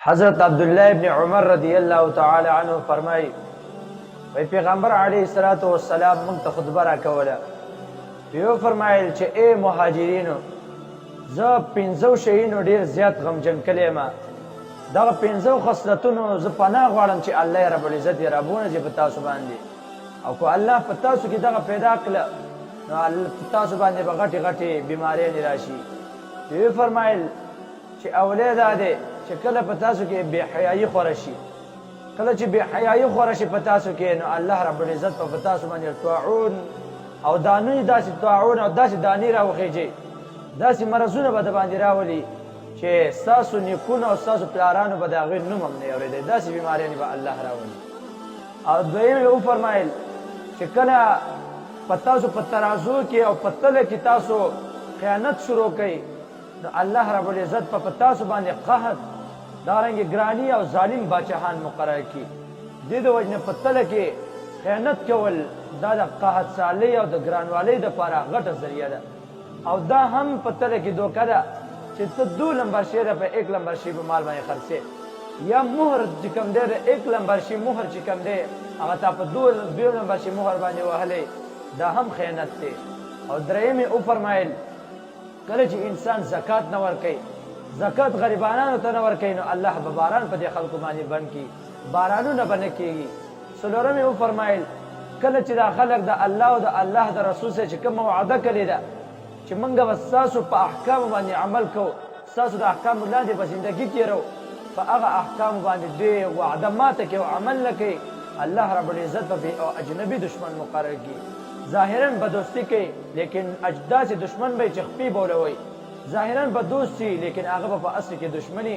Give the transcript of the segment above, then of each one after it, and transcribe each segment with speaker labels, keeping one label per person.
Speaker 1: حضرت عبداللہ ابن عمر رضی اللہ تعالی عنہ فرمائی وی پیغمبر علیہ الصلوۃ والسلام مونږ ته خطبه راکوله. یو فرمایل چې اے مهاجرینو زه پنځو شیانو ډیر زیات غمجن کلی یم. دغه پنځو خصلتونو زه پناه غواړم چې الله رب العزت یې رابونه چې په تاسو باندې، او که الله په تاسو کې دغه پیدا کړه نو په تاسو باندې به غټې غټې بیماریانې راشي. یو فرمایل چې اولی دا دی چې کله په تاسو کې بې حیایي خوره شي، کله چې بې حیایي خوره شي په تاسو کې، نو الله رب العزت په تاسو باندې طاعون او دانې داسې طاعون او داسې دانې راوخیږي، داسې مرضونه به د باندې راولي چې ستاسو نیکونه او ستاسو پلارانو به د هغې نوم هم نه اورېدی. داسې بیماریانې به الله راولي. او دویم یې وفرمایل چې کله په تاسو په ترازو کې او په تله کې تاسو خیانت شروع کوئ، نو الله رب العزت په تاسو باندې قحط دارنګې ګرانی او ظالم باچاهان مقرر کړي. دې د وجې نه په تله کې خیانت کول دا د قحط سالۍ او د ګرانوالۍ دپاره غټه ذریعه ده. او دا هم په تله کې دوکه ده چې ته 2 نمبر شی ده په 1 نمبر شی په مال باندې خرڅې، یا مهر چې کوم دی د 1 نمبر شی مهر چې کوم دی هغه تا په 2 نمبر شی مهر باندې وهلی، دا هم خیانت دی. او دریم یې وفرمایل کله چې انسان زکات نه ورکوي، زکات غریبانانو ته نه ورکوي، نو الله به باران په دې خلکو باندې بند کړي، بارانونه به نه کېږي. څلورم یې وفرمایل کله چې دا خلک د الله او د الله د رسول سره چې کومه وعده کړې ده چې موږ به ستاسو په احکامو باندې عمل کوو، ستاسو د احکامو لاندې به زندګي تېرو، په هغه احکامو باندې دوی وعده ماته کوي او عمل نه کوي، الله رب العزت به او اجنبي دشمن مقرر کړي. ظاهراً به دوستي کوي لیکن داسې دشمن به چې خپې بولوي، ظاهراً به دوست شي لیکن هغه به په اصل کې دشمني.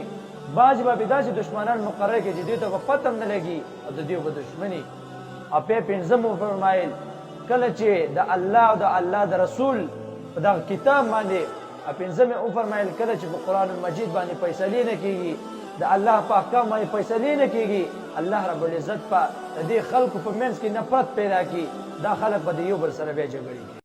Speaker 1: بعضې به داسې دشمنان مقرر کړي چې دوی ته به پته هم نه لګي او د دوی به دشمني. او پنځم وفرمایل کله چې د الله او د الله د رسول په دغه کتاب باندې، پنځم یې وفرمایل کله چې په قرآن مجید باندې فیصلې نه کېږي، د الله په احکام باندې فیصلې نه کېږي، الله رب العزت په د دې خلکو په منځ کې نفرت پیدا کړي، دا خلک به د یو بل سره بیا جګړې کوي.